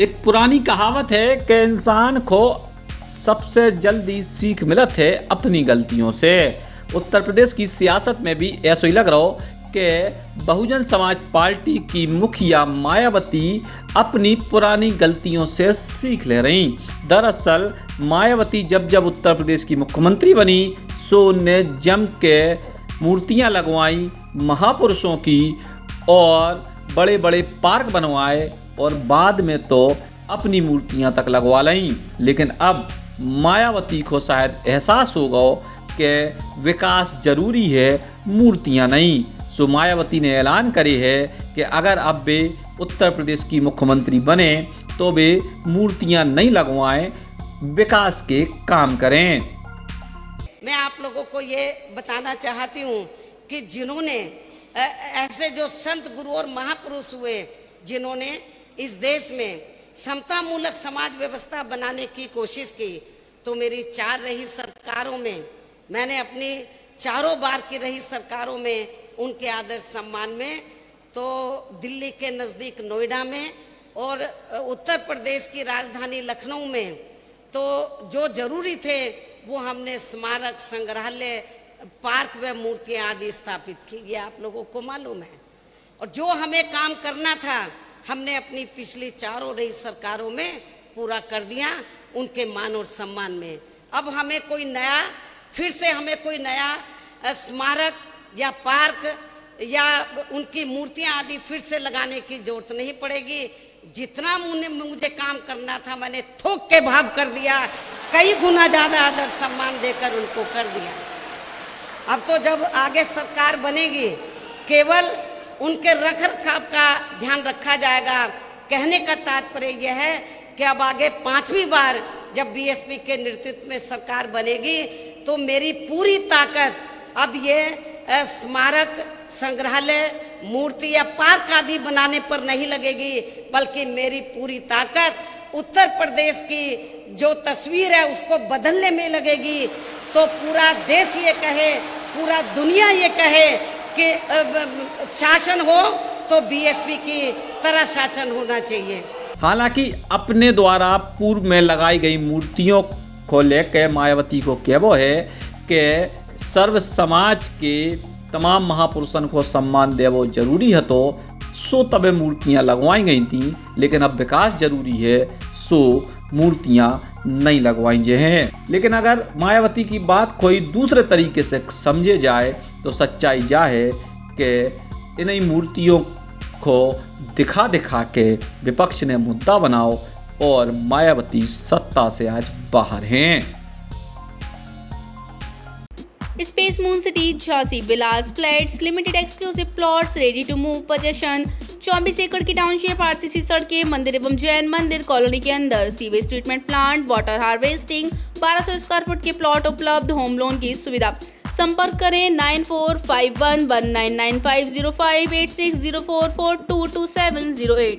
एक पुरानी कहावत है कि इंसान को सबसे जल्दी सीख मिलत है अपनी गलतियों से। उत्तर प्रदेश की सियासत में भी ऐसा ही लग रहा हो कि बहुजन समाज पार्टी की मुखिया मायावती अपनी पुरानी गलतियों से सीख ले रही। दरअसल मायावती जब उत्तर प्रदेश की मुख्यमंत्री बनी सो उनने जम के मूर्तियां लगवाई महापुरुषों की और बड़े बड़े पार्क बनवाए और बाद में तो अपनी मूर्तियां तक लगवा लीं। लेकिन अब मायावती को शायद एहसास होगा कि विकास जरूरी है, मूर्तियां नहीं। सो मायावती ने ऐलान करे है कि अगर अब वे उत्तर प्रदेश की मुख्यमंत्री बने तो वे मूर्तियां नहीं लगवाएं, विकास के काम करें। मैं आप लोगों को ये बताना चाहती हूँ कि जिन्होंने ऐसे जो संत गुरु और महापुरुष हुए जिन्होंने इस देश में समता मूलक समाज व्यवस्था बनाने की कोशिश की, तो मेरी 4 रही सरकारों में मैंने अपनी चारों बार की रही सरकारों में उनके आदर सम्मान में तो दिल्ली के नज़दीक नोएडा में और उत्तर प्रदेश की राजधानी लखनऊ में तो जो जरूरी थे वो हमने स्मारक, संग्रहालय, पार्क व मूर्तियां आदि स्थापित की। ये आप लोगों को मालूम है। और जो हमें काम करना था हमने अपनी पिछली 4 रही सरकारों में पूरा कर दिया उनके मान और सम्मान में। अब हमें कोई नया स्मारक या पार्क या उनकी मूर्तियां आदि फिर से लगाने की जरूरत नहीं पड़ेगी। जितना मुझे काम करना था मैंने थोक के भाव कर दिया, कई गुना ज्यादा आदर सम्मान देकर उनको कर दिया। अब तो जब आगे सरकार बनेगी केवल उनके रख रखाव का ध्यान रखा जाएगा। कहने का तात्पर्य यह है कि अब आगे 5वीं बार जब बीएसपी के नेतृत्व में सरकार बनेगी तो मेरी पूरी ताकत अब ये स्मारक, संग्रहालय, मूर्ति या पार्क आदि बनाने पर नहीं लगेगी, बल्कि मेरी पूरी ताकत उत्तर प्रदेश की जो तस्वीर है उसको बदलने में लगेगी। तो पूरा देश ये कहे, पूरा दुनिया ये कहे कि शासन हो तो बीएसपी की तरह शासन होना चाहिए। हालांकि अपने द्वारा पूर्व में लगाई गई मूर्तियों को लेकर मायावती को कहवो है कि सर्व समाज के तमाम महापुरुषों को सम्मान देवो जरूरी है, तो सो तबे मूर्तियां लगवाई गई थी। लेकिन अब विकास जरूरी है सो मूर्तियां नहीं लगवाई हैं। लेकिन अगर मायावती की बात कोई दूसरे तरीके से समझे जाए तो सच्चाई यह है कि इन्हीं मूर्तियों को दिखा दिखा के विपक्ष ने मुद्दा बनाओ और मायावती सत्ता से आज बाहर हैं। Space moon city Jhansi Vilas flats limited exclusive plots ready to move possession 24 एकड़ की टाउनशिप, आरसीसी सड़कें, मंदिर एवं जैन मंदिर कॉलोनी के अंदर, sewage treatment plant, water harvesting, 1200 square foot के प्लॉट उपलब्ध, होम लोन की सुविधा। संपर्क करें 9451199505 8604422708।